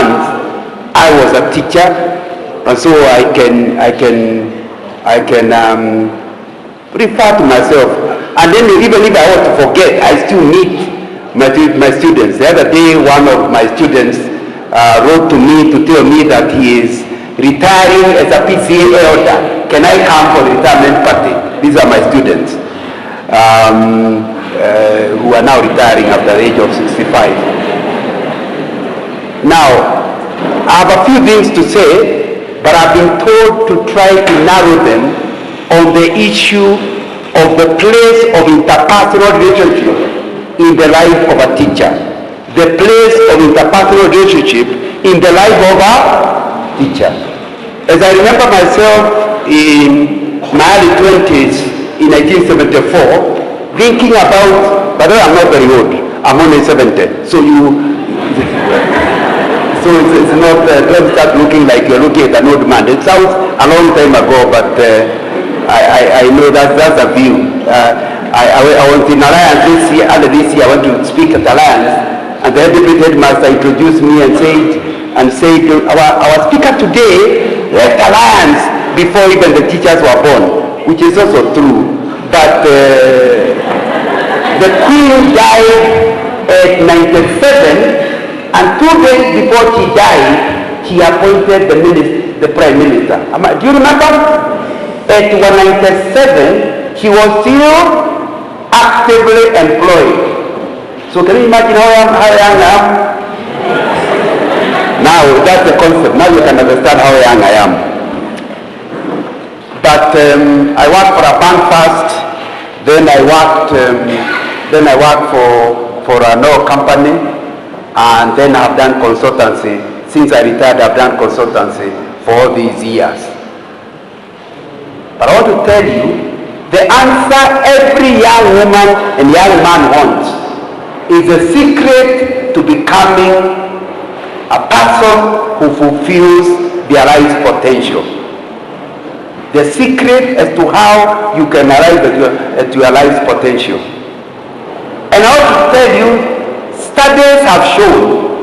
months, I was a teacher, and so I can refer to myself. And then even if I want to forget, I still meet my students. The other day, one of my students wrote to me to tell me that he is retiring as a PCA elder. Can I come for the retirement party? These are my students who are now retiring after the age of 65. Now, I have a few things to say, but I've been told to try to narrow them on the issue of the place of interpersonal relationship in the life of a teacher. The place of interpersonal relationship in the life of a teacher. As I remember myself in my early 20s in 1974, thinking about, by the way, I'm not very old, I'm only 70, so so it's not, don't start looking like you're looking at an old man. It sounds a long time ago, but I know that's a view. I was in Alliance this year, I went to speak at Alliance, and the deputy headmaster introduced me and said, our speaker today left Alliance before even the teachers were born, which is also true. But the Queen died at 97, and 2 days before she died, she appointed the Prime Minister. Do you remember? At 197, she was still actively employed. So can you imagine how young I am? Now that's the concept. Now you can understand how young I am. But I worked for a bank first. Then I worked for an oil company. And then I've done consultancy. Since I retired, I've done consultancy for all these years. But I want to tell you, the answer every young woman and young man wants is the secret to becoming a person who fulfills their life's potential. The secret as to how you can arrive at your life's potential. And I want to tell you, studies have shown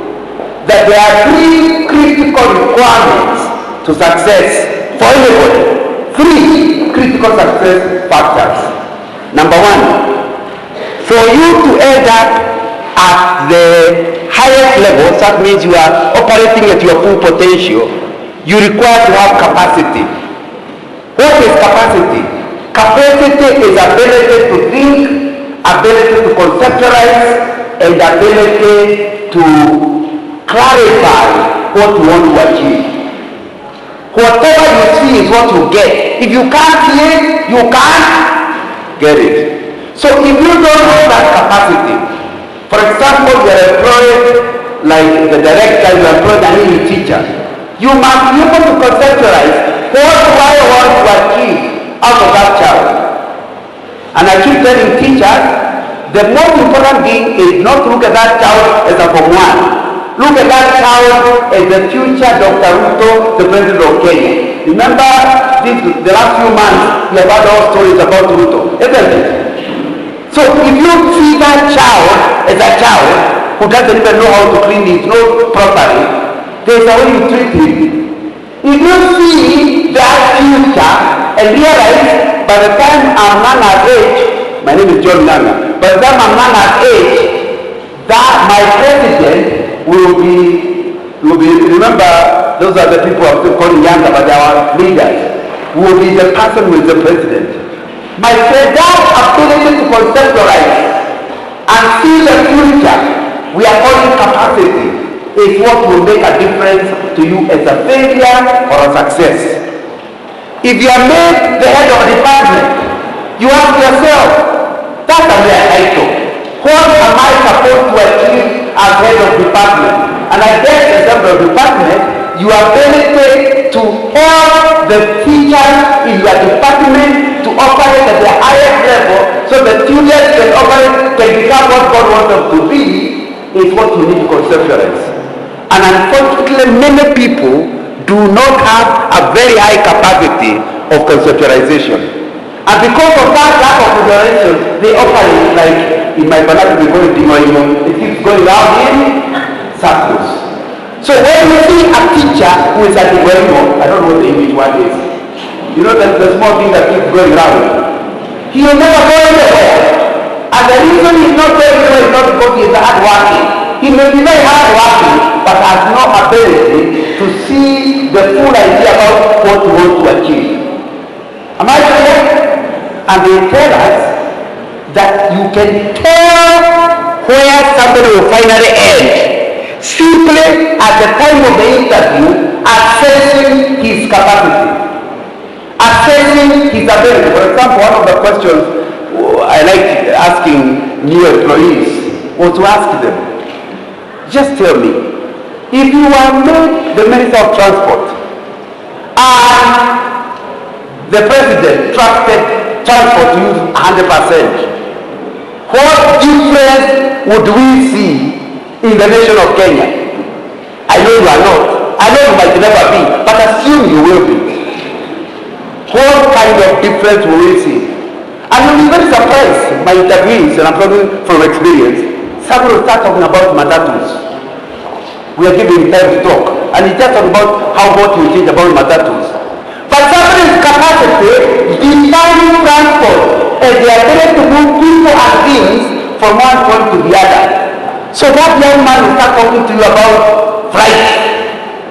that there are 3 critical requirements to success for anybody. 3 critical success factors. Number 1, for you to end up at the highest level, that means you are operating at your full potential, you require to have capacity. What is capacity? Capacity is ability to think, ability to conceptualize, and the ability to clarify what you want to achieve. Whatever you see is what you get. If you can't see it, you can't get it. So if you don't have that capacity, for example, you are employed like the director, you are employed an English teacher, you must be able to conceptualize what do I want to achieve out of that child. And I keep telling teachers, the most important thing is not to look at that child as a Form 1. Look at that child as the future Dr. Ruto, the President of Kenya. Remember the last few months, we have had all stories about Ruto, isn't it? So if you see that child as a child who doesn't even know how to clean his nose properly, there's a way you treat him. If you see that future and realize by the time I'm Nana's age, my name is John Nana, by the time I'm Nana's age, that my president will be, remember, those are the people I'm still calling younger, but they are leaders, will be the person who is the president. My friend, that ability to conceptualize and see the future, we are calling capacity, is what will make a difference to you as a failure or a success. If you are made the head of a department, you ask yourself, that's a mere title. What am I supposed to achieve as head of department? And I guess as head of department, your ability to help the teachers in your department to operate at the highest level so the students can become what God wants them to be is what you need to conceptualize. And unfortunately, many people do not have a very high capacity of conceptualization. And because of that lack of conceptualization, they operate like, in my vernacular, it keeps going around in circles. So when you see a teacher who is at the well, I don't know what the English word is. You know that the small thing that keeps going round. He will never go anywhere. And the reason he's not going anywhere is not because he is hard working. He may be very hard working, but has no ability to see the full idea about what he wants to achieve. Am I clear? And they tell us that you can tell where somebody will finally end simply at the time of the interview, assessing his capacity, assessing his ability. For example, one of the questions I like asking new employees was to ask them, just tell me, if you were made the Minister of Transport and the President trusted transport to use 100%, what difference would we see in the nation of Kenya? I know you are not. I know you might never be, but assume you will be. What kind of difference will we see? And you'll be very surprised. My interviewees, and I'm talking from experience, some will start talking about matatus. We are giving time to talk, and he just talking about how much we think about matatus. But somebody's capacity defining transport as the ability to move people and things from one point to the other. So that young man will start talking to you about flight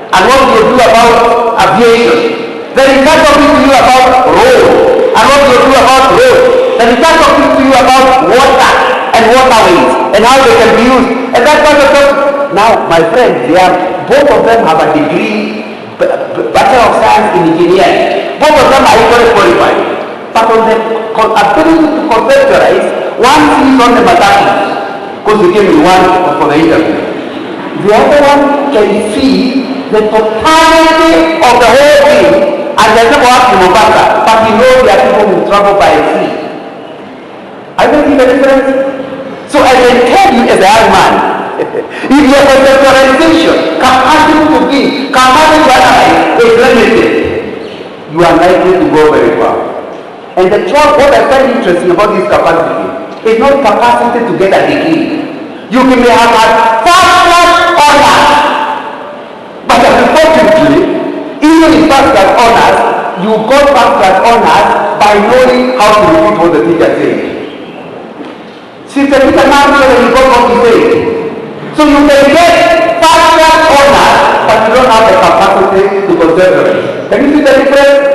and what you do about aviation. Then he start talking to you about road and what you do about road. Then he start talking to you about water and waterways and how they can be used. And that kind of stuff. Now, my friends, both of them have a degree, Bachelor of Science in Engineering. Both of them are equally qualified. But on the ability to conceptualize, one sees on the materials, because he came in one for the interview. The other one can see the totality of the whole thing, and there's no one in Mombasa, but he knows there are people who travel by sea. I don't see the difference. So I can tell you as a young man, if your conceptualization, capacity to think, capacity to analyze is limited, you are likely to go very far. And the trouble, what I find interesting about this capacity, is not capacity to get a degree. You may have had first-class honors, but unfortunately, even in first-class honors, you got first-class honors by knowing how to repeat what the teacher said. Since the teacher now knows that you got what he said, so you can get first-class honors, but you don't have the capacity to concentrate. Can you see the difference?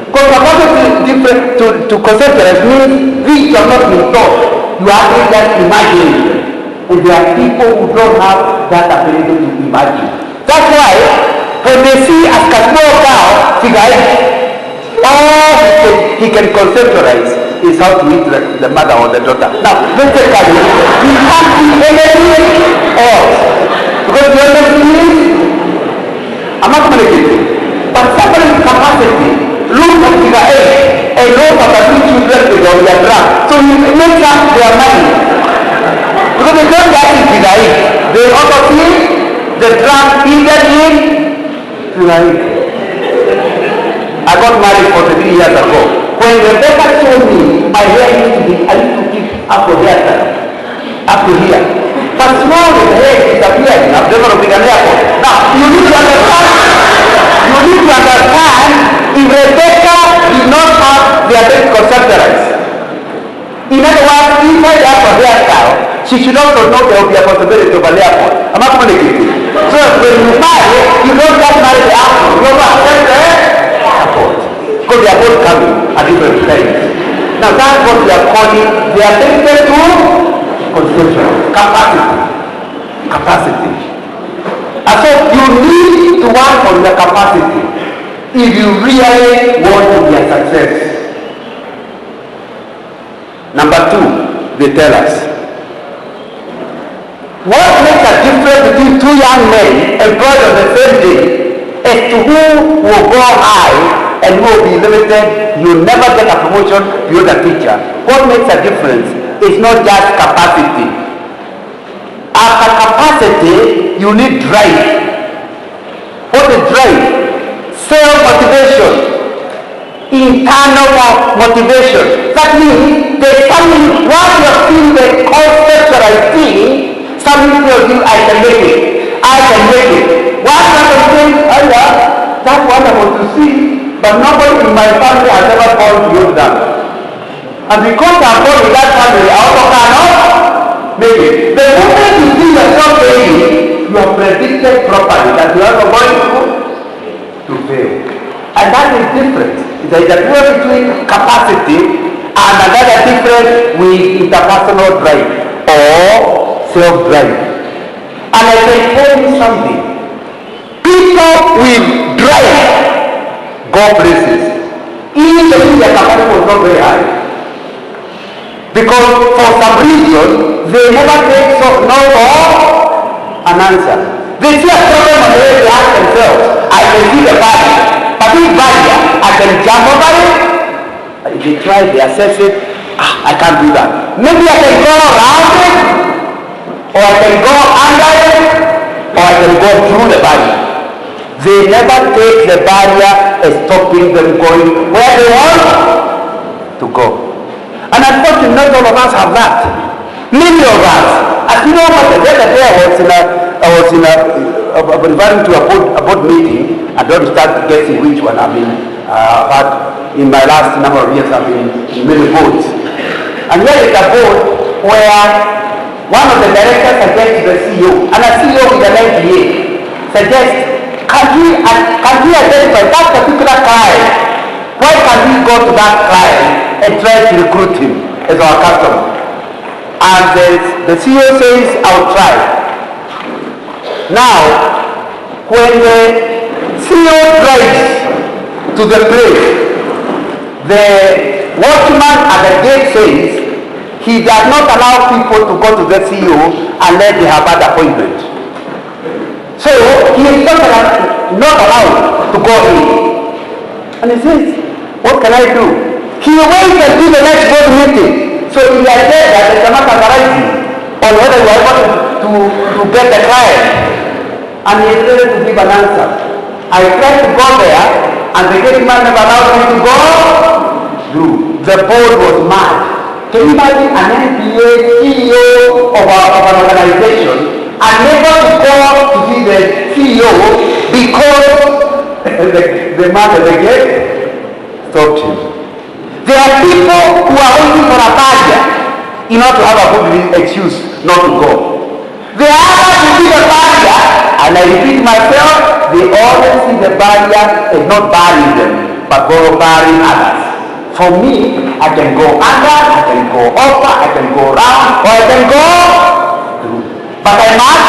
Because capacity to conceptualize means things are not been taught. You are just imagining. And there are people who don't have that ability to imagine. That's why when they see a small cow, all he can conceptualize is how to eat the mother or the daughter. Now, let's take that. He can't see anything else. Because the other thing is, I'm not communicating. But somebody's capacity, look at figure 8 and know that the children is on their drug. So you make up their money. Because they don't get it figure 8. They also see the drug hidden in figure 8. I got married 43 years ago. When Rebecca told me my hair used to be, I used to keep up to here. Up to here. But now the hair disappeared. I've never been an airport. Now, you need to understand. You need to understand if Rebecca did not have the ability to conceptualize. In other words, inside the upper hairstyle, she should also know there will be a possibility of an airport. I'm not communicating. So when you marry, you don't just marry the airport. You don't accept the airport. Because they are both coming at different times. Now that's what we are calling the ability to conceptualize. Capacity. And so you need to work on the capacity if you really want to be a success. Number 2, they tell us, what makes a difference between two young men employed on the same day as to who will go high and who will be limited? You never get a promotion, you're the teacher. What makes a difference is not just capacity. After capacity, you need drive. What is drive? Self-motivation. Internal motivation. That means there's something, while you're seeing the conceptualized thing, something tells you, I can make it. I can make it. to see, but nobody in my family has ever fallen beyond that. And because I am born in that family, I also cannot make it. The moment you see yourself failing, you have predicted properly that you are going to fail. And that is different. There is a difference between capacity and another difference with interpersonal drive or self-drive. And I can tell you something. People with drive go places. Even if their capacity was not very high. Because for some reason, they never take no for an answer. They see a problem and they ask themselves, I can see the barrier. But this barrier, I can jump over it. If they try, they assess it, I can't do that. Maybe I can go around it, or I can go under it, or I can go through the barrier. They never take the barrier as stopping them going where they want to go. And unfortunately, not all of us have that. Many of us, as you know, the other day I was referring to a board meeting. I don't start guessing which one I've been had in my last number of years. I've been in many boards. And here is a board where one of the directors suggests to the CEO, and a CEO with an MBA suggests, can we identify that particular client? Why can't we go to that client and try to recruit him as our customer? And the CEO says, I'll try. Now, when the CEO drives to the place, the watchman at the gate says he does not allow people to go to the CEO unless they have had appointment. So he is not allowed to go in. And he says, what can I do? He waits until the next board meeting. So he has said that there is a matter arising on whether we are able to get the client. And he is ready to give an answer. I tried to go there, and the gate man never allowed me to go through. The board was mad. Can you imagine an MBA CEO of an organization unable to go to see the CEO because the man at the gate stopped him? There are people who are waiting for a barrier in order to have a good excuse not to go. There are others who see the barrier, and I repeat myself, they always see the barrier as not barring them, but barring others. For me, I can go under, I can go over, I can go round, or I can go through. But I must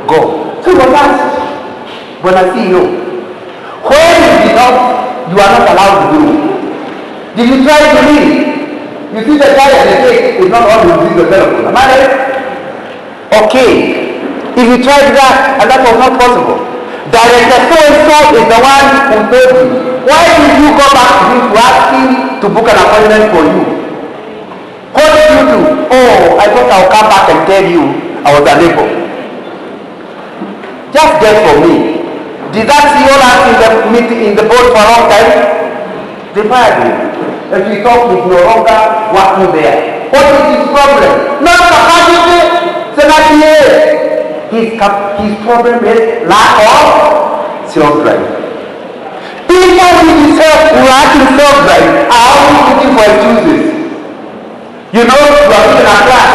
go. So what else? When I see you, when you are not allowed to do it. Did you try to leave? You see the guy at the gate is not all who sees the telephone. Am I right? Okay. If you tried that and that was not possible, Director so-and-so is the one who told you. Why did you go back to him to ask him to book an appointment for you? What did you do? Oh, I thought I'll come back and tell you I was unable. Just guess for me. Did that CEO last in the board for a long time? They fired him. If he thought he's no longer working there. What is his problem? Not capacity, Senator. His problem is lack of self-drive. People with lacking self-drive are always looking for excuses. You know, you are in a class,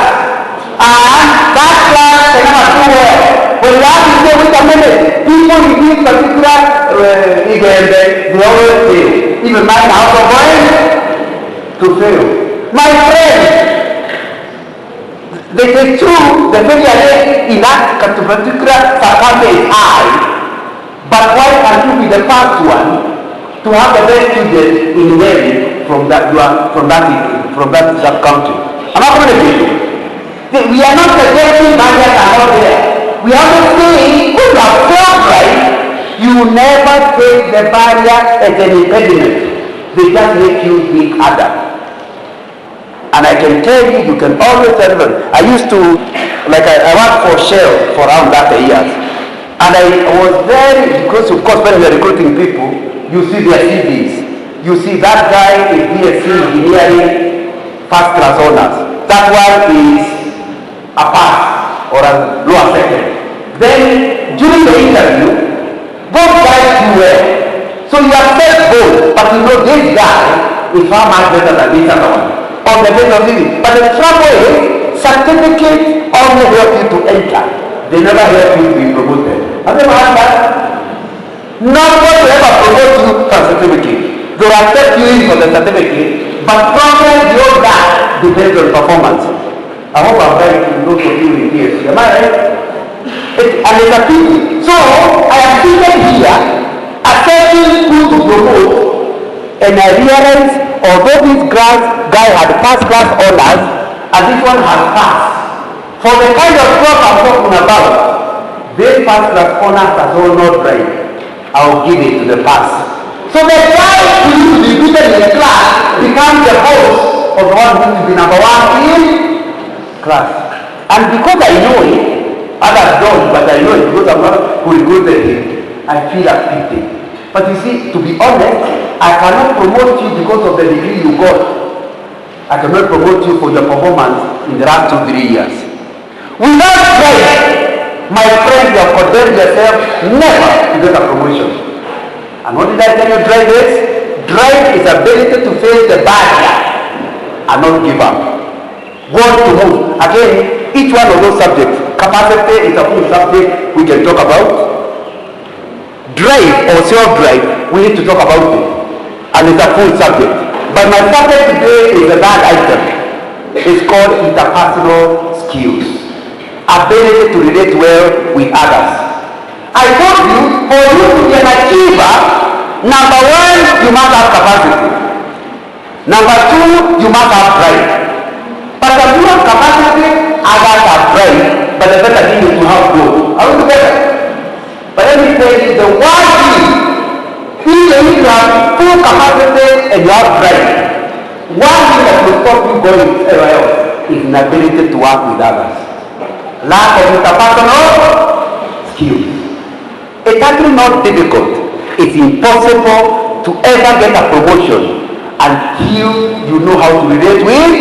and that class cannot do well. When you have to say, wait a minute, people in this particular event, they always fail. Even mine are also going to fail. My friend, they say true, the failure rate in that particular circumstance is high, but why can't you be the first one to have the best student in learning from that country? I'm not going to tell you. We are not suggesting barriers are not there. We are not saying when you have self-drive, you never take the barrier as an impediment. They just make you think harder. And I can tell you, you can always tell them. I used to, I worked for Shell for around 30 years. And I was very, because of course when we are recruiting people, you see their CVs. You see that guy is BSc engineering, first class honors. That one is a pass or a lower second. Then during the interview, both guys do well. So So you are self-bold, but you know this guy is far much better than this other one. On the basis of it. But the trouble is, certificates only help you to enter. They never help you to be promoted. Have you ever had that? Nobody will ever promote you for a certificate. They will accept you in for the certificate, but progress beyond that depends on performance. I hope I'm right to go for you in here. Am I right? And it's a pity. So I am seated here, assessing who to promote, and I realized although this guy had first class honors, and this one has passed, for the kind of stuff I'm talking about, this first class honors has all not right. I'll give it to the pass. So the guy who used to be beaten in the class becomes the host of the one who used to be number one in class. And because I know it, others don't, but I know it because I'm not who is good at it, I feel a pity. But you see, to be honest, I cannot promote you because of the degree you got. I cannot promote you for your performance in the last 2-3 years. Without drive, my friend, you have condemned yourself never to get a promotion. And what did I tell you drive is? Drive is ability to face the barrier and not give up. Want to move. Again, each one of those subjects, capacity is a full subject we can talk about. Drive or self-drive, we need to talk about it. And it's a full subject. But my subject today is a bad item. It's called interpersonal skills. Ability to relate well with others. I told you, for you to be an achiever, number one, you must have capacity. Number two, you must have pride. But if you have capacity, others have pride. But the better thing is to have both. Are we together? But let me tell you, the one thing, even if you have full capacity and you have pride, one thing that will stop you going anywhere else is an ability to work with others. Lack of interpersonal skills. It's actually not difficult. It's impossible to ever get a promotion until you know how to relate with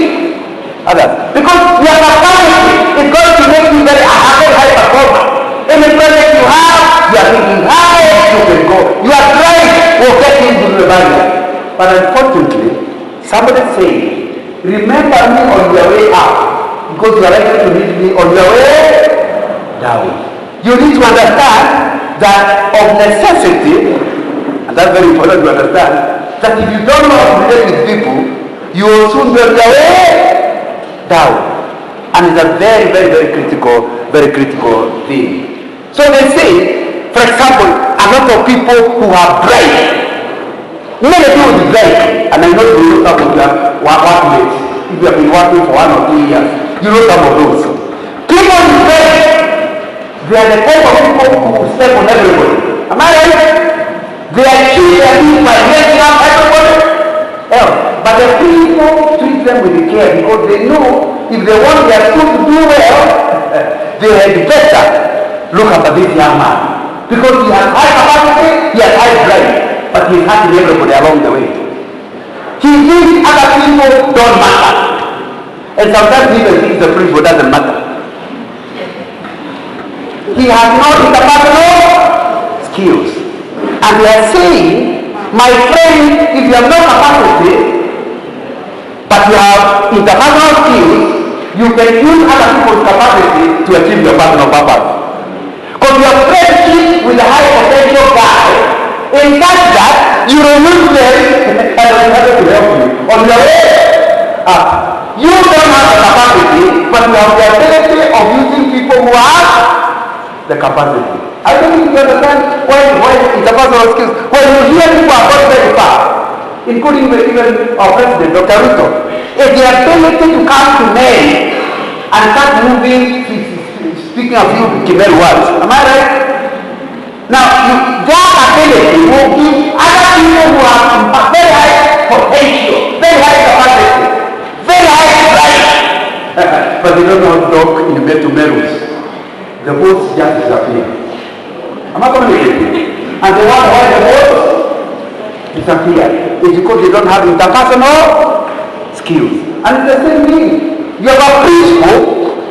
others. Because your capacity is going to make you very high performer. Any project you have, you are thinking how you can go. Your drive will get you to the barrier. But unfortunately, somebody said, remember me on your way up. Because you are likely to meet me on your way down. You need to understand that of necessity, and that's very important to understand, that if you don't know how to relate with people, you will soon be on your way down. And it's a very critical thing. So they say, for example, a lot of people who are bright, many people will be bright, and I know you know some of your workmates, if you have been working for 1 or 2 years. You know some of those. People in faith, they are the type of people who step on everybody. Am I right? They are treated by raising up everybody else. But the people treat them with care because they know if they want their school to do well, they had better look after this young man. Because he has high capacity, he has high drive, but he is hurting everybody along the way. He thinks other people don't matter. And sometimes he even thinks the principle doesn't matter. He has no interpersonal skills. And we are saying, my friend, if you have no capacity, but you have interpersonal skills, you can use other people's capacity to achieve your personal purpose. Because your friendship with a high potential guy is such that you remove them and will have to help you on your way up. You don't have the capacity, but you have the ability of using people who have the capacity. I don't think you understand why interpersonal skills. When you hear people are going very far, including even our president, Dr. Ruto, it's the ability to come to men and start moving, speaking of you, Kimel words. Am I right? Now, that ability will give other people who have very high potential, very high capacity, very high price, but they don't know how to talk in the male-to-males. The votes just disappear. Am I communicating? And they wonder why the votes disappear. It's because they don't have interpersonal skills. And it's the same thing. You have a principal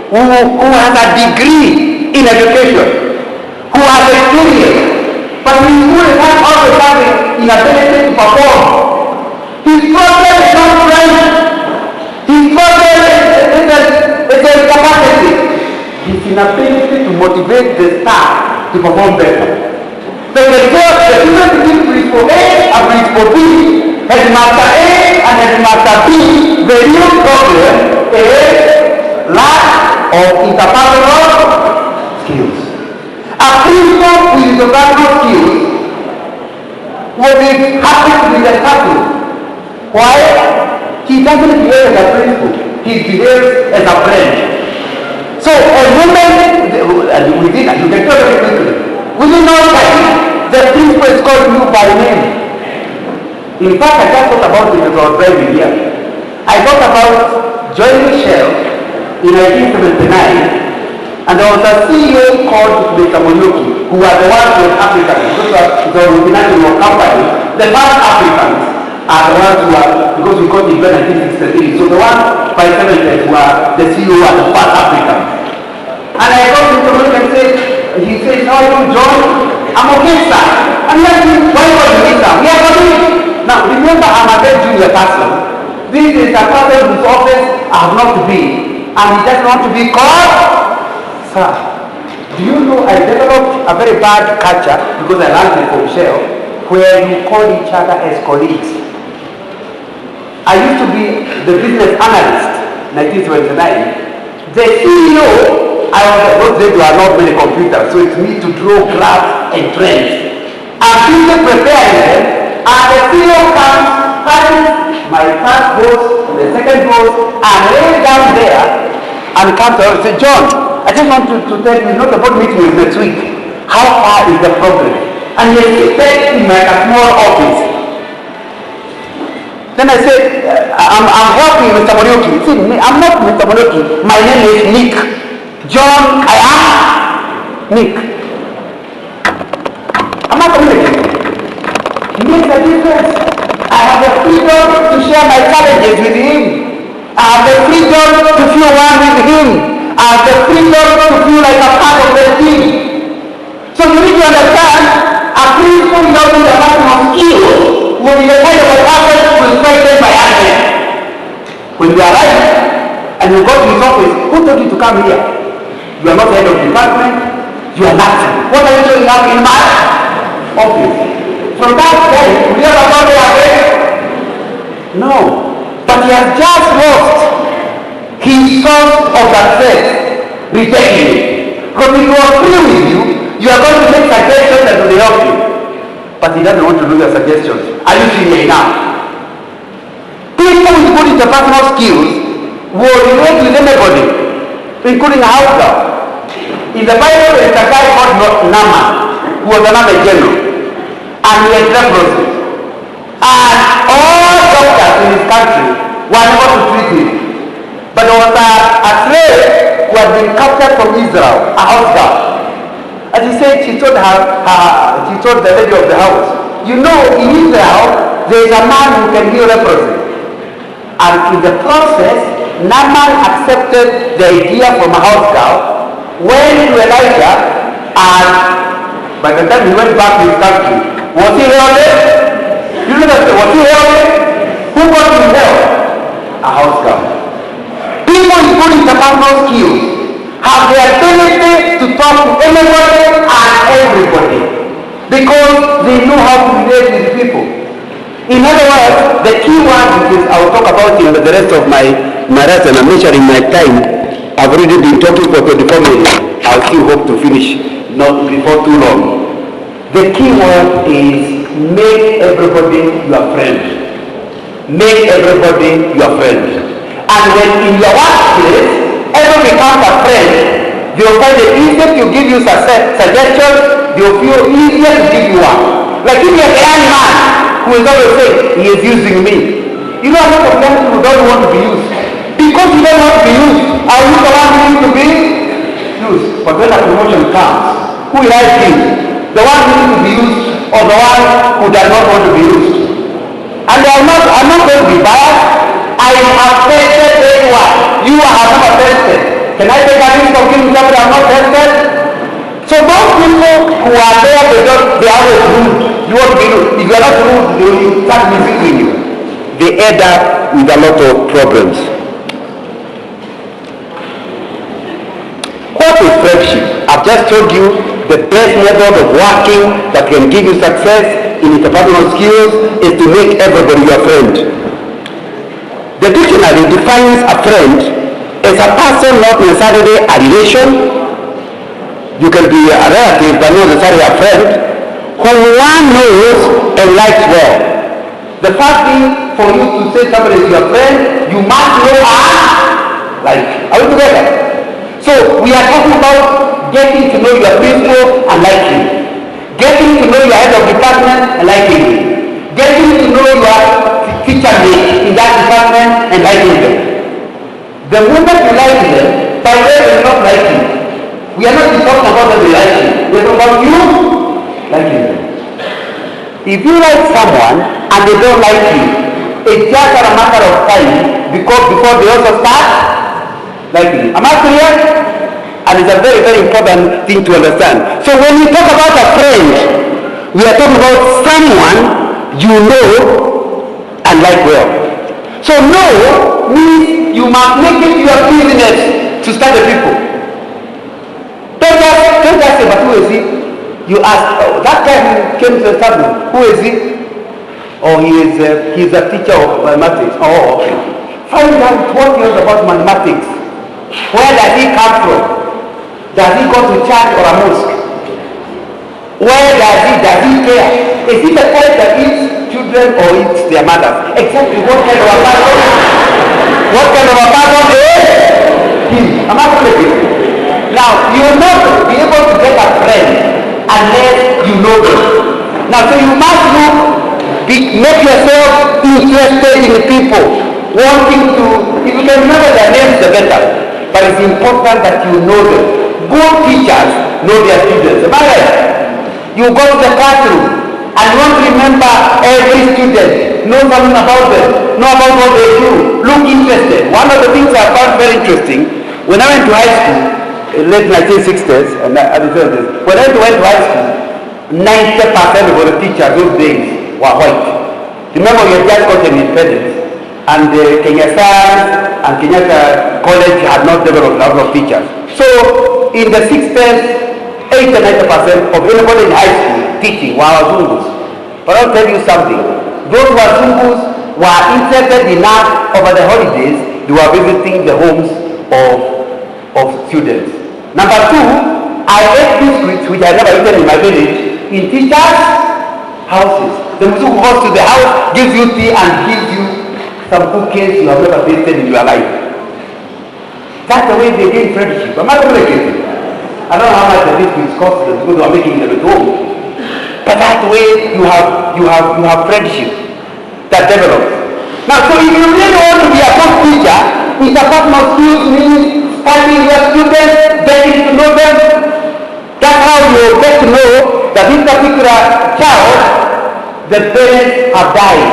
who has a degree in education, who has experience, but he will not all the time he inability to perform. His problem is not strength. His problem is a capacity. His inability to motivate the staff to perform better. So the difference between principal A and principal B, headmaster A and headmaster B, the real problem is lack of interpersonal skills. A principal with interpersonal skills will be happy to be the classroom. Why? He doesn't behave as a principal. He behaves as a friend. So a moment, you can tell very quickly, within no time, the principal is called you by name. In fact, I just thought about it as I was driving here. I thought about joining Shell in 1979, and there was a CEO called Mr. Moyoki, who was the one who was African. This was the multinational company. The first Africans are the ones who are, because we got in 1963. So the ones by 70s were the CEO and the first Africans. And I got Mr. Moyoki and said, he said, "How you join? I'm okay, sir." And he asked me, "Why was you, sir?" We are going. Now remember, I'm a very junior person. This is a person whose office I have not to be, and he doesn't want to be called. Sir, do you know I developed a very bad culture because I learned it from Shell, where you call each other as colleagues. I used to be the business analyst, 1979. The CEO, those days there are not many computers, so it's me to draw graphs and trends. I'm busy preparing them, and the CEO comes, finds my first boss, the second boss, and lays down there and comes to us and say, "John, I just want to tell you, not about meeting with next week. How far is the problem?" And he said in my small office. Then I said, I'm helping Mr. Moyoki. He said, "I'm not Mr. Moyoki. My name is Nick. John, I am Nick." I'm not communicating. He makes a difference. I have the freedom to share my challenges with him. I have the freedom to feel one with him. I have the freedom to feel like a part of the team. So you need to understand, a principal without the maximum skill will be the kind of a person who is questioned by others. When you arrive and you go to his office, who told you to come here? You are not the head of the department. You are nothing. What are you doing now in my office? From that day, we have a body again? No. But he has just lost his source of success, rejecting it. Because if you are free with you are going to make suggestions that will help you. But he doesn't want to do your suggestions. Are you seeing it now? People with good interpersonal skills will relate with anybody, including a house girl. In the Bible, there is a guy called Naaman, who was another general, and he had leprosy. And all doctors in his country were able to treat him. But there was a slave who had been captured from Israel, a house girl. And she told the lady of the house, "You know, in Israel, there is a man who can heal leprosy." And in the process, Naaman accepted the idea from a house girl, went to Elijah, and by the time he went back to his country, was he healed? You know that, was he healed? Who got him help? A house girl. People with good interpersonal skills have the ability to talk to anybody and everybody because they know how to relate with people. In other words, the key one, which is I will talk about in the rest of my rest, and I'm measuring my time. I've already been talking for 24 minutes. I still hope to finish not before too long. The key word is make everybody your friend. Make everybody your friend. And when in your workplace, everyone becomes a friend, they will find it easier to give you suggestions, they will feel easier to give you one. Like if you're a young man who is always saying, "He is using me." You know, a lot of young people don't want to be used. Because you don't want to be used, are you the one who needs to be used? But when a promotion comes, who will I choose? The one who needs to be used or the one who does not want to be used? And I'm not going to be biased. I have tested everyone. You have never tested. Can I take a risk of giving somebody I'm not tested? So those people who are there, they are always rude. You want to be rude. If you are not rude, they will start mistreating you. They end up with a lot of problems. What is friendship? I've just told you the best method of working that can give you success in interpersonal skills is to make everybody your friend. The dictionary defines a friend as a person, not necessarily a relation. You can be a relative, but not necessarily a friend, whom one knows and likes well. The first thing for you to say somebody is your friend, you must know and like. Are we together? So we are talking about getting to know your principal and liking, getting to know your head of department and liking him, getting to know your teacher mate in that department and liking them. The moment you like them, by the way, you're not liking. We are not talking about them liking. We're talking about you liking them. If you like someone and they don't like you, it's just a matter of time because before they also start liking you. Am I clear? And it's a very, very important thing to understand. So when we talk about a friend, we are talking about someone you know and like well. So know means you must make it your business to start the people. Don't just say, but who is he? You ask, oh, that guy came to the establishment, who is he? Oh, he's a teacher of mathematics. Oh, okay. Find out what he knows about mathematics. Where does he come from? Does he go to church or a mosque? Where does he care? Is he the type that eats children or eats their mothers? Exactly what kind of a person? What kind of a person is he? Am I correct? Now, you will not be able to get a friend unless you know them. Now, so you must make yourself interested in people, wanting to, if you can remember their names, the better. But it's important that you know them. Good teachers know their students. Am I right? You go to the classroom and you want to remember every student, know something about them, know about what they do, look interested. One of the things I found very interesting, when I went to high school, in late 1960s, and when I went to high school, 90% of the teachers those days were white. Remember, we had just gotten independence, and Kenya Science and Kenyatta College had not developed a lot of teachers. So, in the 60s, 80-90% of anybody in high school teaching were Zungus. But I'll tell you something. Those who are Zungus were interested enough over the holidays, they were visiting the homes of students. Number two, I ate biscuits, which I never eaten in my village, in teachers' houses. The person who goes to the house gives you tea and gives you some cookies you have never tasted in your life. That's the way they gain friendship. Am I correct? I don't know how much the biscuits cost them because they are making them at home. But that's the way you have friendship that develops. Now, so if you really want to be a good teacher, interpersonal skills means studying your students, getting to know them. That's how you get to know that this particular child, the parents have died.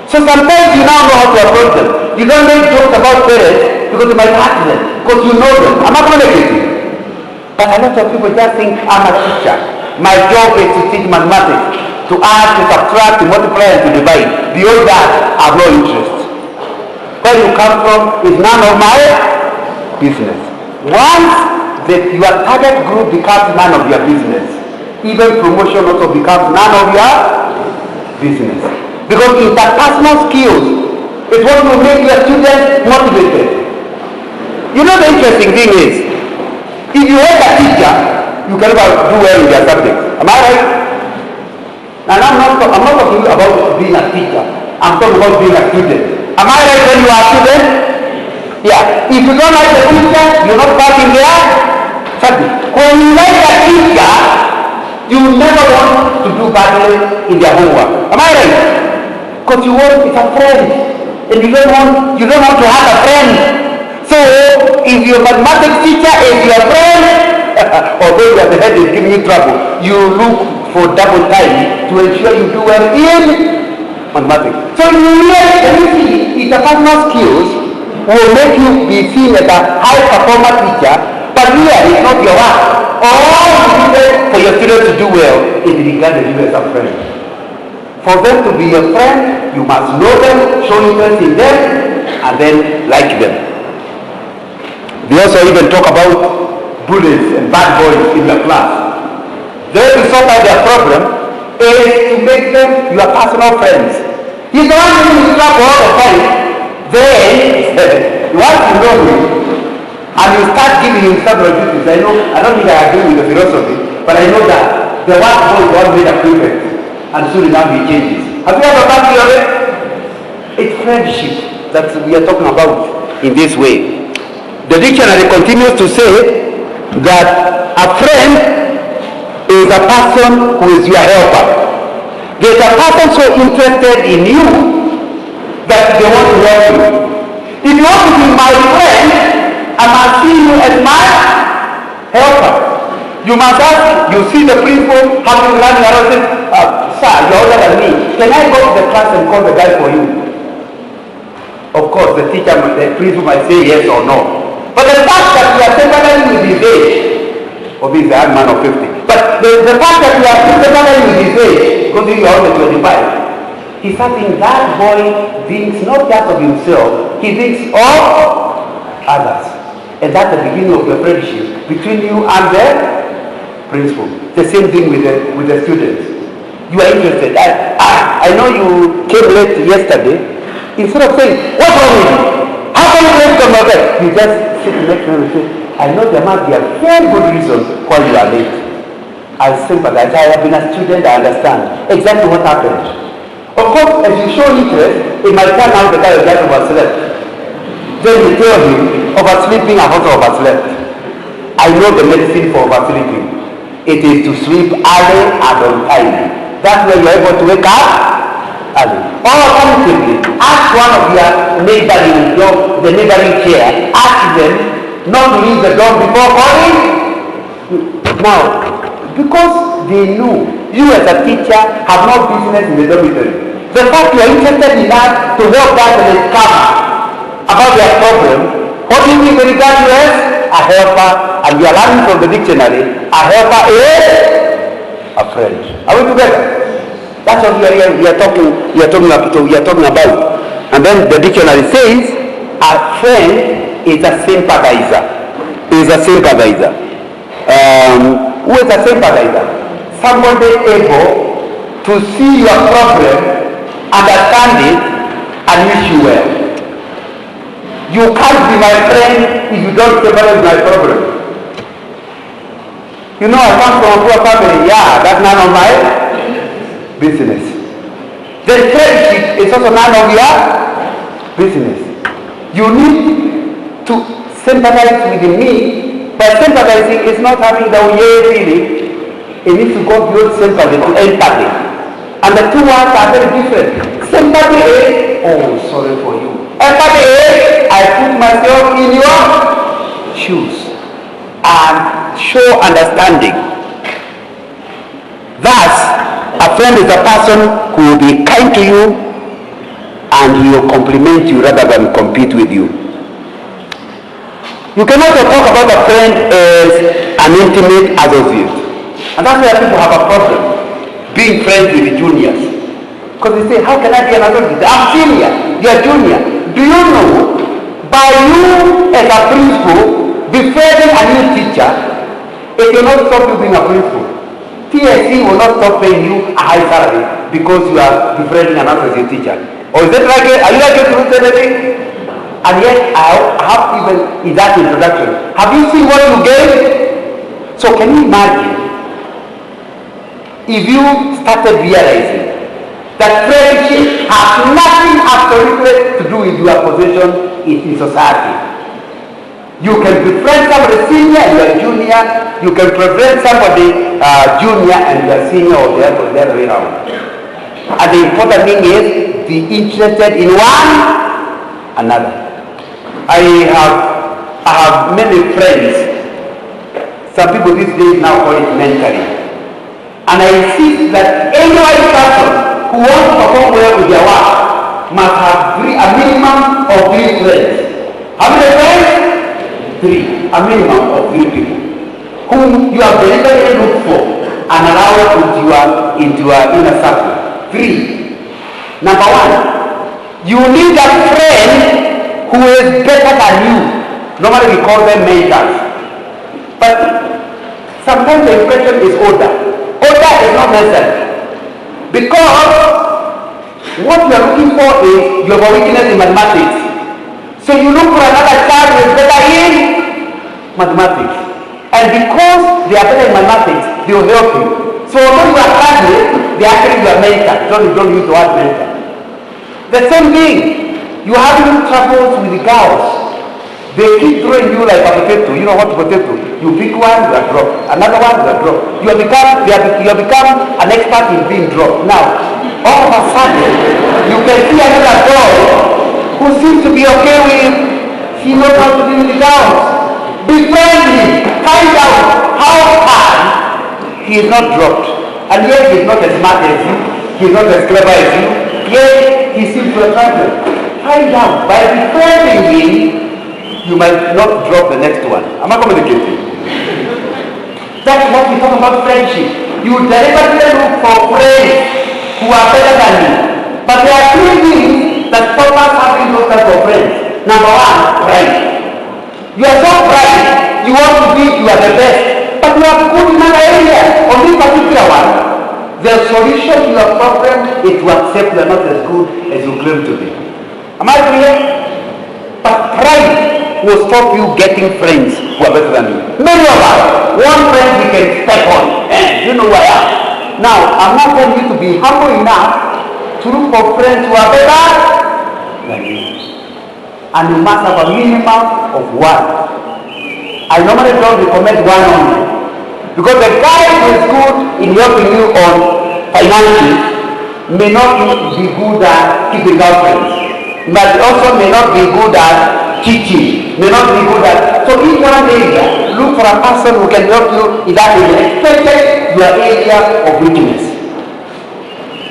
So sometimes you now know how to approach them. You don't make jokes about parents because you might hurt them, because you know them. I'm not going to get you. But a lot of people just think, I'm a teacher. My job is to teach mathematics, to add, to subtract, to multiply, and to divide. Beyond that, I have no interest. Where you come from is none of my business. Once your target group becomes none of your business, even promotion also becomes none of your business. Because interpersonal skills is what will make your students motivated. You know the interesting thing is, if you hate a teacher, you can never do well in their subjects. Am I right? And I'm not talking about being a teacher. I'm talking about being a student. Am I right when you are a student? Yeah. If you don't like the teacher, you're not passing their subject. When you like a teacher, you never want to do badly in their homework. Am I right? Because you want it's a friend. And you don't want to have a friend. So, if your mathematics teacher is your friend, although you are the head is giving you trouble, you look for double time to ensure you do well in mathematics. So, you see, interpersonal skills will make you be seen as a high performer teacher, but really it's not your work. All you need for your students to do well is regarded you as a friend. For them to be your friend, you must know them, show interest in them, and then like them. We also even talk about bullies and bad boys in the class. The way to sort out their problem is to make them your personal friends. He's the one who is trouble all the time. Then, once you know him, and you start giving him several duties, I don't think I agree with the philosophy, but I know that the one boy God made a prefect, and soon enough he changes. Have you ever done it? It's friendship that we are talking about in this way. The dictionary continues to say that a friend is a person who is your helper. There's a person so interested in you that they want to help you. If you want to be my friend, I must see you as my helper. You must ask, you see the principal having running around and say, sir, you're older than me. Can I go to the class and call the guy for you? Of course, the teacher, the principal might say yes or no. But the fact that you are sympathizing with his age, or he's a man of 50, but the fact that you are sympathizing with his age, because you are only 25, he's something that boy thinks not just of himself, he thinks of others. And that's the beginning of the friendship between you and the principal. The same thing with the students. You are interested. I know you came late yesterday. Instead of saying, what's wrong with you? How come you late come back? You just sit next to him and say, I know there must be a very good reason why you are late. I sympathize. I have been a student, I understand exactly what happened. Of course, as you show interest, it might turn out the guy just overslept. Then you tell him, oversleeping, I've also overslept. I know the medicine for oversleeping. It is to sleep early and on time. That's where you're able to wake up early. Or alternatively, ask one of your neighboring dog, the neighboring chair, ask them not to leave the dog before calling. Now, because they know you as a teacher have no business in the dormitory. The fact you are interested in that to help that and come about their problem, what do you think they regard you as? A helper, and we are learning from the dictionary, a helper is a friend. Are we together? That's what we are talking about. And then the dictionary says a friend is a sympathizer. Is a sympathizer. Who is a sympathizer? Somebody able to see your problem, understand it, and wish you well. You can't be my friend if you don't sympathize my problem. You know, I come from a poor family. Yeah, that's none of my business. The friendship is also none of your business. You need to sympathize with me, but sympathizing is not having the yeah feeling. It needs to go beyond sympathy to empathy. And the two words are very different. Sympathy is, oh, sorry for you. Empathy is, I put myself in your shoes and show understanding. Thus, a friend is a person who will be kind to you and he will compliment you rather than compete with you. You can also talk about a friend as an intimate associate. And that's why people have a problem being friends with the juniors. Because they say, how can I be an associate? I'm senior, you're junior. Do you know, by you as a principal befriending a new teacher, it will not stop you being a principal. TSC will not stop paying you a high salary because you are befriending an associate teacher. Or is that like it? Are you like it to do anything? And yet I have even in that introduction. Have you seen what you gave? So can you imagine if you started realizing that friendship has nothing absolutely to do with your position in society. You can befriend somebody senior and you are junior. You can befriend somebody junior and you are senior, or the other way around. And the important thing is be interested in one another. I have many friends. Some people these days now call it mentoring. And I insist that any white person who wants to perform well with their work must have a minimum of 3 friends. How many friends? 3. A minimum of 3 people whom you have deliberately looked for and allowed into your inner circle. 3. Number one, you need a friend who is better than you. Normally we call them mentors. But sometimes the impression is older. Older is not necessary. Because what you are looking for is you have a weakness in mathematics. So you look for another child who is better in mathematics. And because they are better in mathematics, they will help you. So although you are struggling, they are actually your mentor. Don't use the word mentor. The same thing. You are having troubles with the girls. They keep throwing you like a potato. You know what potato? You pick one, you are dropped. Another one, you are dropped. You have become an expert in being dropped. Now, all of a sudden, you can see another boy who seems to be okay with, he knows how to deal with the girls. Befriend him. Find out how far he is not dropped. And yet he is not as smart as you. He is not as clever as you. Yet he seems to attract you. Find out. By befriending him, you might not drop the next one. Am I communicating? That's what we talk about friendship. You deliberately look for friends who are better than you. But there are three things that stop us having those types of friends. Number one, pride. You are so bright, you want to think you are the best, but you are good in another area, on this particular one. The solution to your problem is to accept you are not as good as you claim to be. Am I clear? But pride will stop you getting friends who are better than you. Many of us want friends we can step on. And you know what I am. Now, I'm not telling you to be humble enough to look for friends who are better than you. And you must have a minimum of one. I normally don't recommend one only. Because the guy who is good in helping you on finances may not be good at keeping girlfriends. But also may not be good at teaching, may not be good at. So in one area, look for a person who can help you in that area, especially your area of weakness.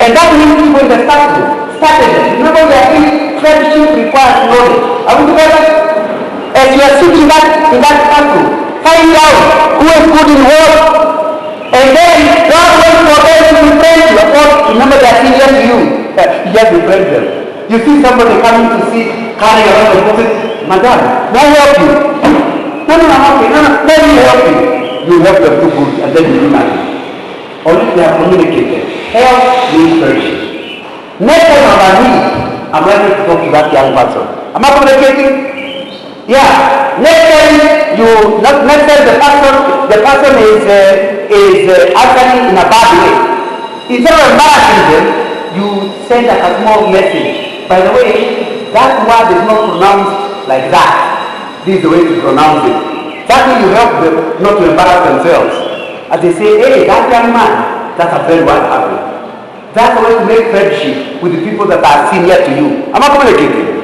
And that means people in the strategy. Remember, we are saying friendship requires knowledge. Are we together? As you are sitting in that circle, find out who is good in what, and then don't wait for them to befriend you. Of course, remember they are senior to you. You just befriend them. You see somebody coming to see, carrying around the book, Madam, may I help you? No, let me help you. You help them too good, and then you do nothing. Only they have communicated. Help means friendship. Next time I'm at need, I'm ready to talk to that young person. Am I communicating? Yeah. Next time the person is answering in a bad way. Instead of embarrassing them, you send a small message. By the way, that word is not pronounced like that. This is the way to pronounce it. That way you help them not to embarrass themselves. As they say, hey, that young man, that's a friend what happened. That's the way to make friendship with the people that are senior to you. Am I communicating?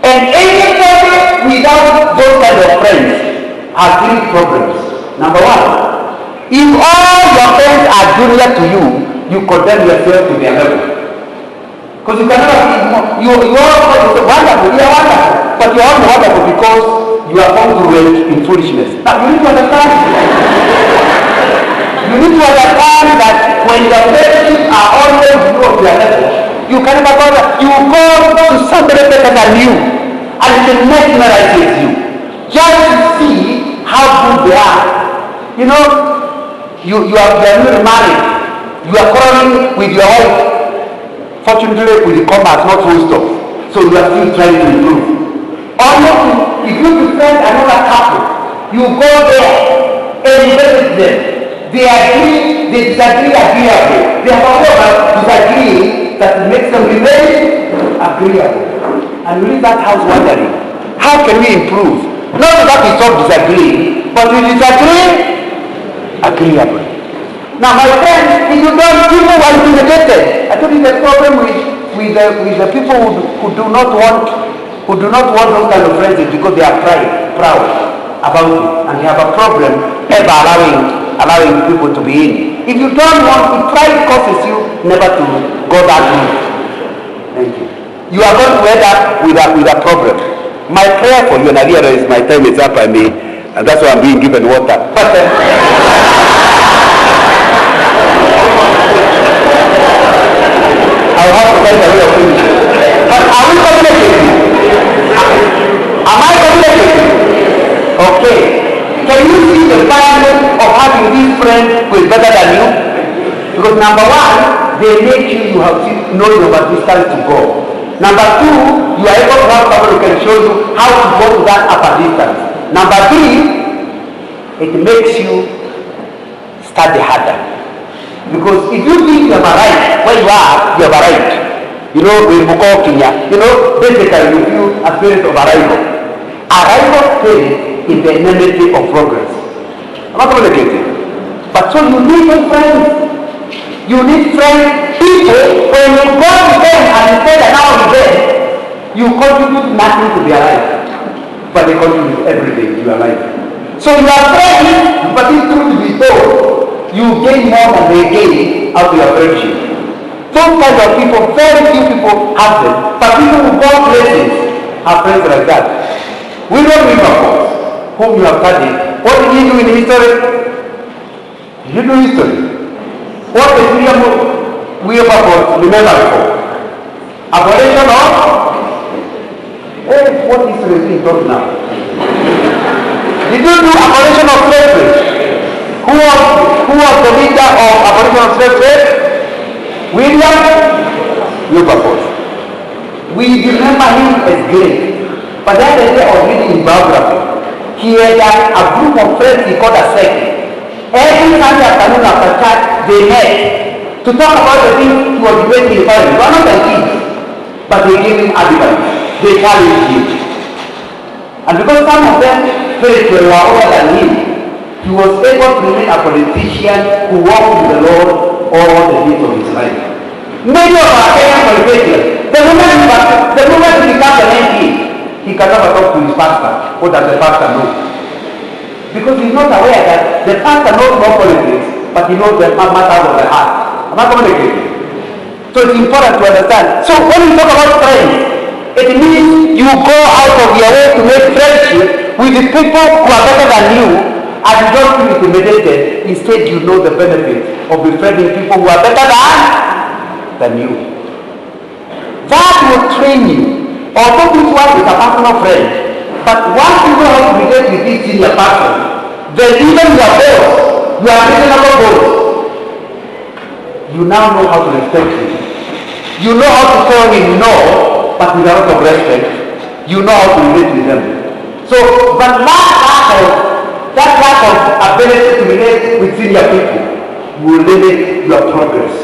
And anybody without those kind of friends has three problems. Number one, if all your friends are junior to you, you condemn yourself to their level. Because you cannot be more. You are wonderful, you are wonderful. But you are wonderful because you are congruent in foolishness. Now you need to understand. You need to understand that when your friendships are always below their level, you can never go there. You go to somebody better than you, and it will mesmerize you. Just to see how good they are. You know, you are newly married. You are quarreling with your wife. Fortunately, with the combat, not full stop. So you are still trying to improve. Or if you befriend another couple, you go there and you visit them. They agree, they disagree agreeably. They have however disagree that makes them remain agreeable. And we leave that house wondering, how can we improve? Not that we stop disagreeing, but we disagree agreeably. Now my friends, if you don't people are intimidated. I told you the problem with the people who do not want those kind of friends is because they are proud about it, and they have a problem ever allowing people to be in. If you don't want to, pride causes you never to go that route. Thank you. You are going to end up with a problem. My prayer for you, and I realize my time is up, and that's why I'm being given water. But I'll have to find a way of number one, they make you have to know your distance to go. Number two, you are able to have someone who can show you how to go to that upper distance. Number three, it makes you study harder. Because if you think you have arrived where you are, you have arrived. You know, in Bukau, Kenya, basically you feel a spirit of arrival. Arrival spirit is the enemy of progress. I'm not communicating. But so you need friends. You need friends, people, when you go to them and you say that now and then, you contribute nothing to their life. But they contribute everything to your life. So you are friends, but it's true to be told, you gain more than they gain out of your friendship. Those kinds of people, very few people have them, but people who go places have friends like that. William Wilberforce, whom you have studied, what did he do in history? Did you do history? What is William Wilberforce remembered for? Abolition of? What history is being taught now? Did you do abolition of slavery? Who was the leader of abolition of slavery? William Wilberforce. We remember him as great. But then the day of reading his biography, he had a group of friends he called a sect. Every Sunday afternoon after church, they met to talk about the things he was debating in Paris. They were not like kids, but they gave him advice. They challenged him. And because some of them felt they were older than him, he was able to remain a politician who walked with the Lord all the days of his life. Many of our Kenyan politicians, the moment he becomes an MP, he can never talk to his pastor. What does the pastor know? Because he's not aware that the pastor knows more politics, but he knows the matters of the heart. Am I communicating? So it's important to understand. So when we talk about friends, it means you go out of your way to make friendship with the people who are better than you, and you don't feel intimidated. Instead, you know the benefit of befriending people who are better than you. That will train you. Although this one is a personal friend, but once you know how to relate with this senior person, then even your boss, your reasonable boss, you now know how to respect him. You know how to tell him no, but with a lot of respect. You know how to relate with them. So, but that lack of ability to relate with senior people will limit your progress,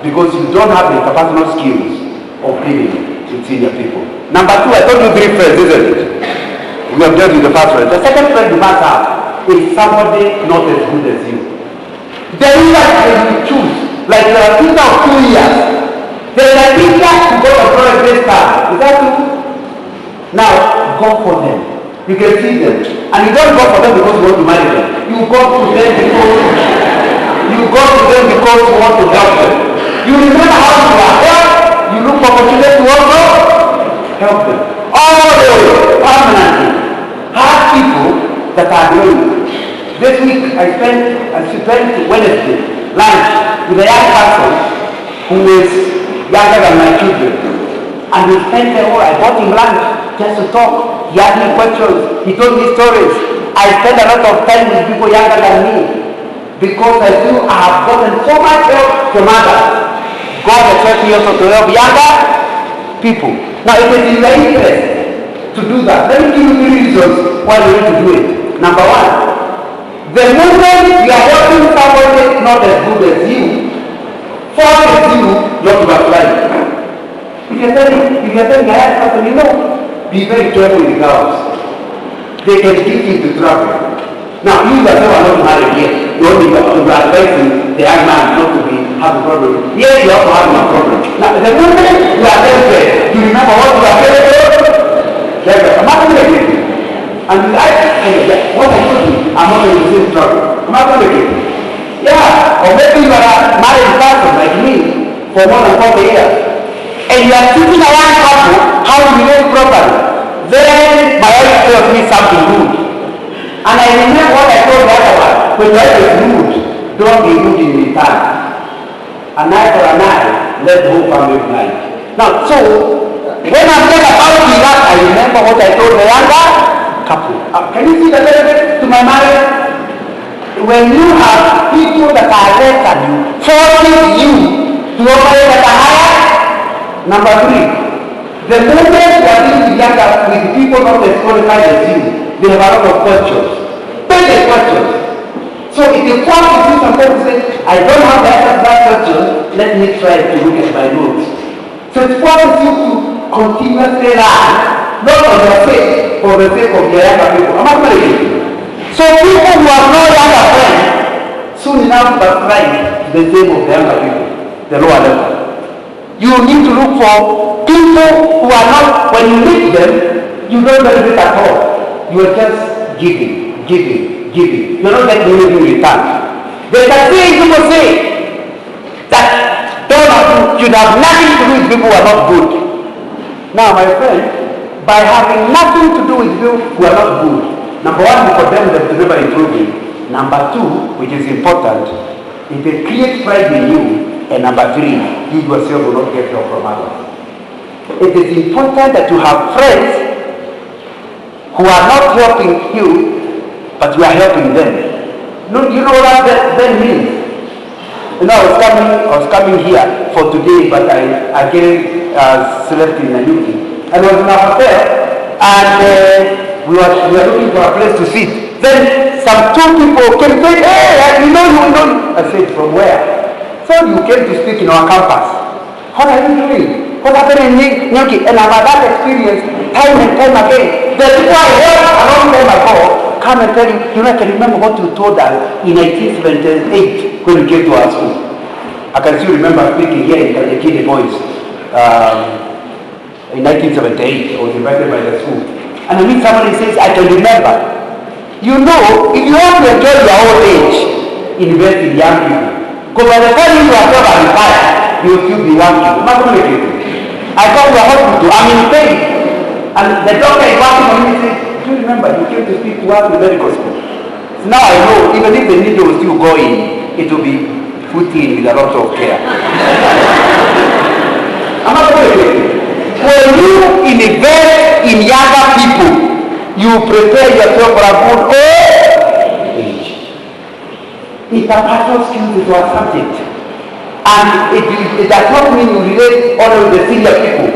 because you don't have the interpersonal skills of dealing with senior people. Number two, I told you 3 friends, isn't it? We have dealt with the first friend. The second friend you must have is somebody not as good as you. The leader that you choose, like you are a teacher of 2 years, there is a teacher who got a project this time. Is that true? Now, go for them. You can see them. And you don't go for them because you want to marry them. You go to them because you want to help them. You remember how you are helped. You look for opportunity to also help them. All the way, permanently. Have people that are doing. This week I spent Wednesday lunch with a young person who is younger than my children. And we spent the whole, I bought him lunch just to talk. He asked me questions. He told me stories. I spent a lot of time with people younger than me, because I feel I have gotten so much help from others. God has helped me also to help younger people. Now it is in your interest to do that. Let me give you 3 reasons why you need to do it. Number 1, the moment you are helping somebody not as good as you, forces you not to apply. If you're telling a young person, be very careful with the girls. They can get you into trouble. Now, you yourself are not married yet. You only got to be advising the young man not to have a problem. Yes, you also have no problem. Now, the moment you are tempted, you remember what you are telling them? I'm not going to get it. And you like, what I told you, I'm not going to see trouble. I'm not going to get it. Yeah, or maybe you are a married person like me for more than 40 years. And you are teaching a young couple how to behave properly. Then my wife tells me something rude. And I remember what I told the other one. When your wife is rude, don't be rude in return. An eye for an eye, let the whole family blind. Now, so, when I'm talking about that, I remember what I told the younger couple. Can you see the benefit to my marriage? when you have people that are less than you, forcing you to operate at a higher. Number 3, the moment you are dealing with people not as qualified as you, they have a lot of questions. Basic questions. So if you come to you sometimes say, I don't have the answer to that question, let me try to look at my notes. So it forces you to continuously learn, not on your sake, for the sake of your younger people. I'm not telling you. So people who have no younger friends, soon enough but right to the same of the younger people, the lower level. You need to look for people who are not, when you meet them, you don't benefit at all. You are just giving. You're not getting anything in return. There's a saying people say that should have nothing to do with people who are not good. Now, my friend, by having nothing to do with people who are not good, number 1, you condemn them to never improving. Number 2, which is important, if they create pride in you. And number 3, you yourself will not get help from others. It is important that you have friends who are not helping you, but you are helping them. No, you know what that means? You know, I was coming here for today, but I again slept in a meeting. And I was in a hotel, and we were looking for a place to sit. Then some 2 people came and said, hey, you know. I said, from where? So you came to speak in our campus. What are you doing? What happened in Nyuki? And I've had that experience time and time again. The people I heard a long time ago come and tell you, I can remember what you told us in 1978 when you came to our school. I can still remember speaking here in Kajekini Boys in 1978. I was invited by the school. And I meet somebody says, I can remember. You know, if you want to enjoy your old age, invest in young people. Because by the time you are retired, you will still be working. I come to the hospital, I'm in pain. And the doctor is working on me and says, do you remember you came to speak to us in the medical school? So now I know, even if the needle will still go in, it will be put in with a lot of care. I'm not going to when you invest in younger people, you prepare yourself for a good old age. Interpersonal skills is your subject. And it does not mean you relate only with the senior people.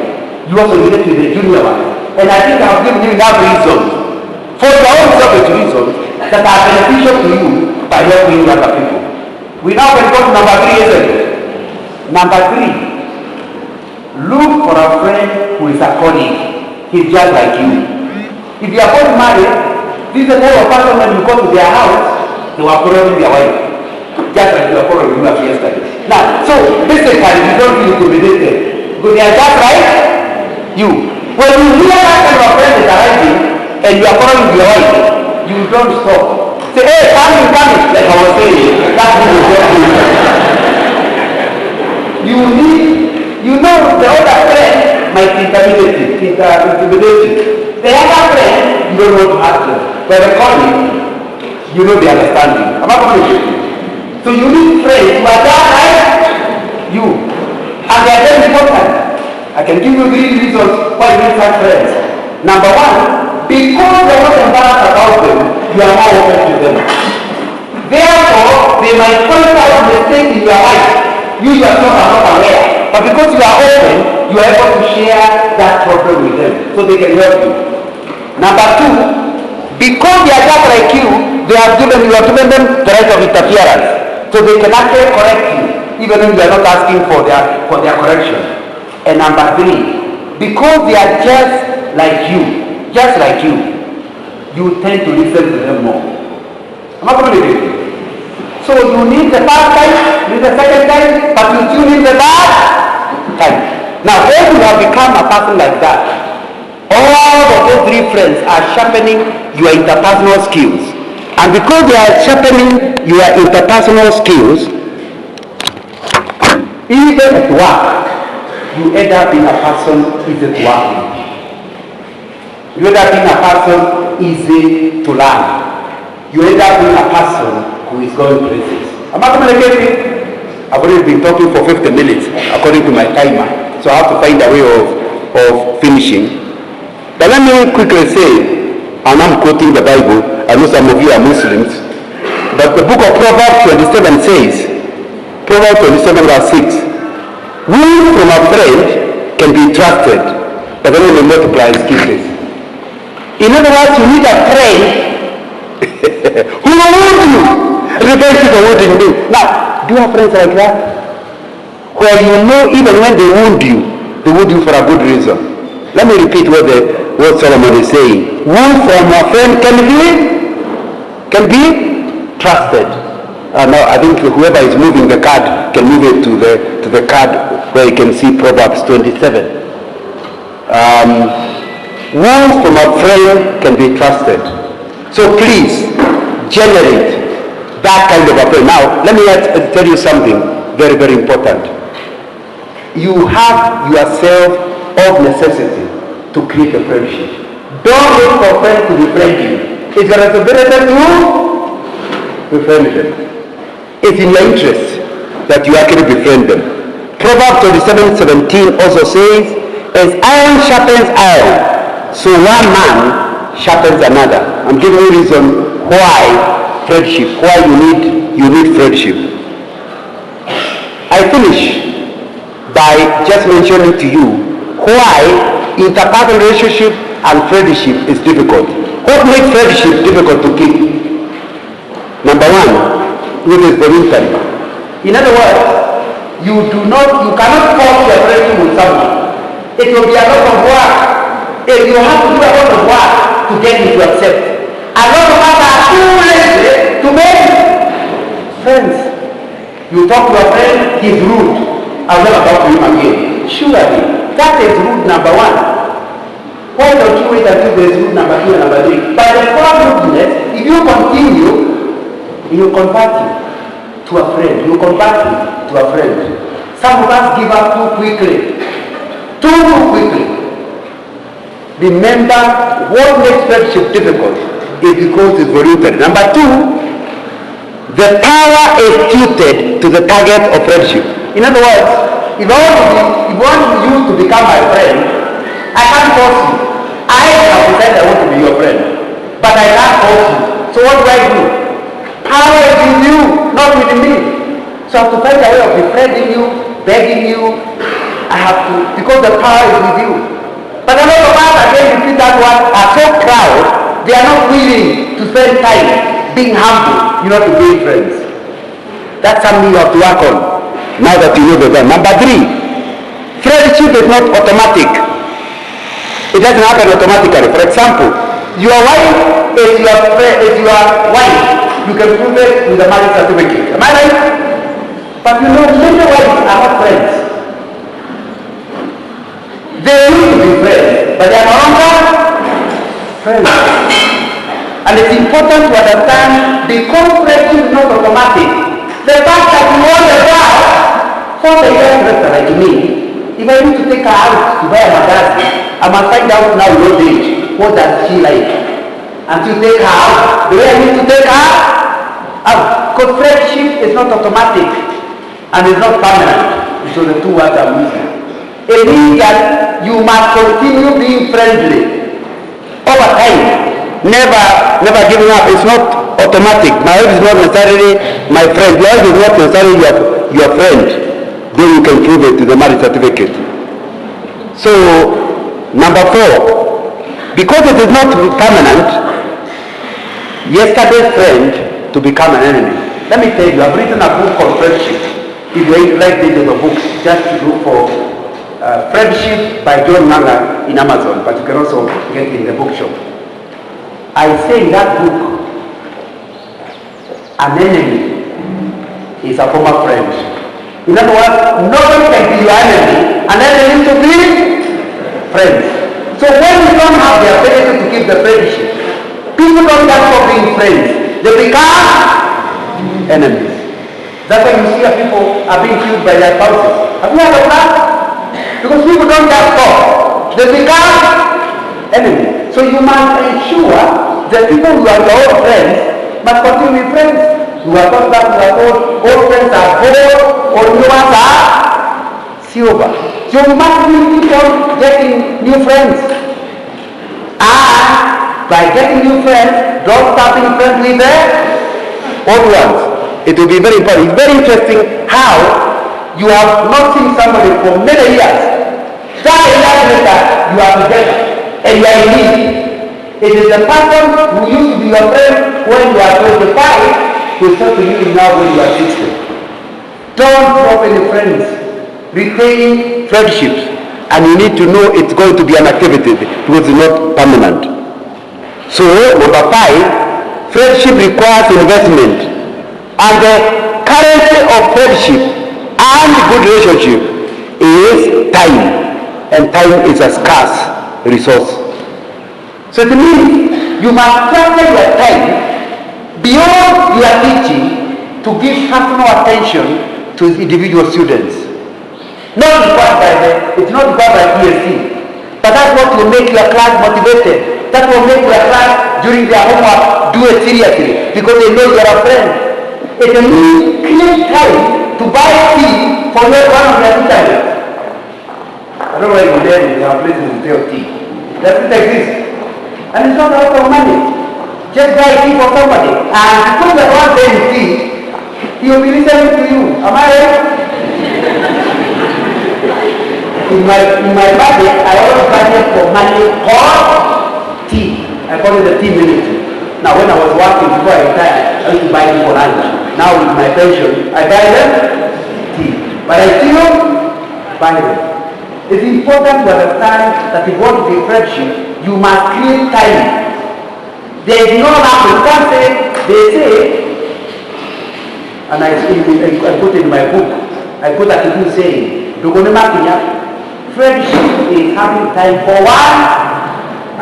You also relate with the junior ones. And I think I've given you enough reasons, for your own selfish reasons, that are beneficial to you by helping younger people. We now can go to number 3, isn't it? Number 3. Look for a friend who is a colleague. He's just like you. If you are both married, this is the type of person when you go to their house, they were quarreling their wife. Just like you were quarreling with you yesterday. Now, so basically you don't feel intimidated. Because they are just like you. When you hear that kind of friend is arriving and you are quarreling with your wife, you don't stop. Say, hey, coming, like I was saying. That's what you don't do. You need. You know the other friend might intimidate you. The other friend, you don't want to ask them. But the colleague, you know the understanding. I'm not going to you. So you need friends who are just like you. And they are very important. I can give you 3 reasons why you need such friends. Number 1, because they are not embarrassed about them, you are more open to them. Therefore, they might point out mistakes in your life. You yourself are not aware. But because you are open, you are able to share that problem with them so they can help you. Number 2, because they are just like you, you have given them the right of interference. So they can actually correct you, even if you are not asking for their correction. And number 3, because they are just like you, you tend to listen to them more. I'm not going to do it. So you need the first time, you need the second time, but you still need the third time. Now, when you have become a person like that, all of those 3 friends are sharpening your interpersonal skills. And because they are sharpening your interpersonal skills, even at work, you end up being a person easy to work with. You end up being a person easy to learn. You end up being a person who is going places. Am I communicating? I've already been talking for 50 minutes according to my timer, so I have to find a way of finishing. But let me quickly say, and I'm quoting the Bible, I know some of you are Muslims, But the book of Proverbs 27 says, Proverbs 27 verse 6, wound from a friend can be trusted, but then we multiply excuses. In other words, you need a friend who will wound you. Revenge for wounding you. Now, do you have friends like that? Where you know even when they wound you for a good reason. Let me repeat what Solomon is saying. Wound from a friend can be trusted. Now I think whoever is moving the card can move it to the card where you can see Proverbs 27. Wounds from a friend can be trusted. So please generate that kind of a friend. Now let me tell you something very, very important. You have yourself of necessity to create a friendship. Don't wait for friends to befriend you. It's your responsibility to befriend them. It's in your interest that you actually befriend them. Proverbs 27:17 also says, as iron sharpens iron, so one man sharpens another. I'm giving you a reason why friendship, why you need friendship. I finish by just mentioning to you why interpersonal relationship and friendship is difficult. What makes friendship difficult to keep? Number one, it is voluntary. In other words, you cannot force your friendship with someone. It will be a lot of work. If you have to do a lot of work to get it to accept. A lot of us are too lazy to make friends. You talk to a friend, he's rude. I'll never talk to him again. Surely, that is rule number one. Why don't you wait until there is rule number 2 and number 3? By the first rudeness, if you continue, he will convert you to a friend. He will convert you to a friend. Some of us give up too quickly. Too quickly. Remember, what makes friendship difficult is because it's voluntary. Number 2, the power is tilted to the target of friendship. In other words, if I want you to become my friend, I can't force you. I have decided I want to be your friend, but I can't force you. So what do? Power is in you, not within me. So I have to find a way of befriending you, begging you. I have to, because the power is with you. But a lot of us, again, repeat that one, are so proud, they are not willing to spend time being humble, to be friends. That's something you have to work on. Now that you know the time. Number 3, friendship is not automatic. It doesn't happen automatically. For example, your wife is your wife. You can prove it with a marriage certificate. Am I right? But many wives are not friends. They used to be friends, but they are no longer friends. And it's important to understand because friendship is not automatic. The fact that you want a job, for the young person like me, if I need to take her out to buy a magazine, I must find out now in old age, what does she like? And to take her out, the way I need to take her out. Because friendship is not automatic and it's not permanent. So the two words I'm using. It means that you must continue being friendly over time. Never giving up. It's not automatic. My wife is not necessarily my friend. Your wife is not necessarily your friend. Then you can prove it to the marriage certificate. So, number 4, because it is not permanent, yesterday's friend to become an enemy. Let me tell you, I've written a book called Friendship. If you like this as a book, just look for Friendship by John Manga in Amazon, but you can also get it in the bookshop. I say in that book, an enemy is a former friend. In other words, nobody can be your enemy, and then they need to be friends. So when you don't have the ability to keep the friendship, people don't just stop being friends, they become enemies. That's why you see people are being killed by their spouses. Have you heard of that? Because people don't just stop, they become enemies. So you must ensure that people who are your old friends must continue to be friends. You are told that you are told old friends are gold, or new ones are silver. So you must keep on getting new friends. And by getting new friends, don't start being friends with them. old ones. It will be very important. It's very interesting how you have not seen somebody for many years. 30 years later, you are together and you are in need. It is the person who used to be your friend when you are 25 who talk to you now when you are 60. Don't drop any friends. Retain friendships. And you need to know it's going to be an activity because it's not permanent. So, number 5, friendship requires investment. And the currency of friendship and good relationship is time. And time is a scarce resource. So it means you must transfer your time beyond your teaching to give personal attention to individual students. Not required by it's not required by ESC, but that's what will make your class motivated. That will make your class during their homework do it seriously because they know you are a friend. It means create time to buy tea for one of your interviews. I don't know why you're there, there are places to sell tea. That doesn't exist. And it's not out of money. Just buy tea for somebody. And because the one day you tea, he will be listening to you. Am I right? In my budget, I always budget for money or tea. I call it the tea minute. Now when I was working before I retired, I used to buy them for lunch. Now with my pension, I buy them tea. But I still buy them. It's important to understand that if you want to be friendship, you must create time. There is no lack. You can't say, they say, and I put in my book, I put a little saying, friendship is having time for one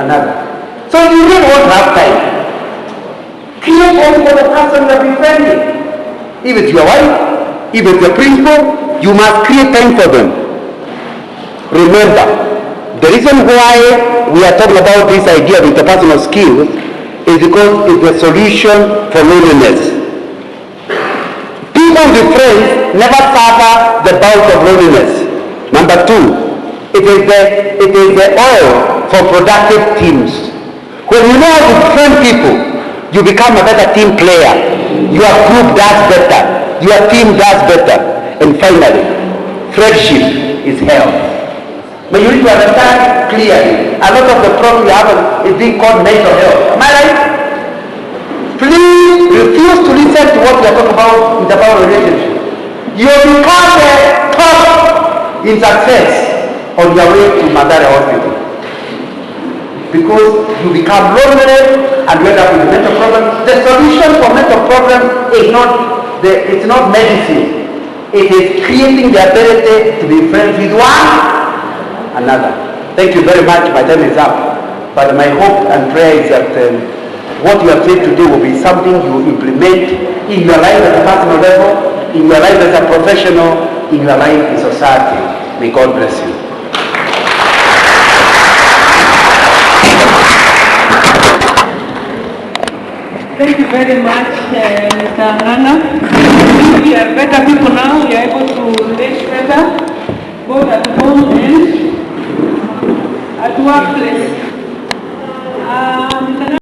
another. So if you really want to have time, create time for the person that you're befriending. If it's your wife, if it's your principal, you must create time for them. Remember, the reason why we are talking about this idea of interpersonal skills is because it's the solution for loneliness. People with friends never suffer the bout of loneliness. Number 2, it is the oil for productive teams. When you know how to train people, you become a better team player. Your group does better. Your team does better. And finally, friendship is health. But you need to understand clearly. A lot of the problem you have is being called mental health. Am I right? Please refuse to listen to what we are talking about in about relationship. You will become the top in success on your way to Madara Hospital. Because you become lonely and you end up with a mental problem. The solution for mental problem is it's not medicine. It is creating the ability to be friends with one another. Thank you very much. My time is up. But my hope and prayer is that what you have said today will be something you implement in your life at a personal level, in your life as a professional, in your life in society. May God bless you. Thank you very much, Mr. Nganga. We are better people now. We are able to relate better, both at home and at workplace.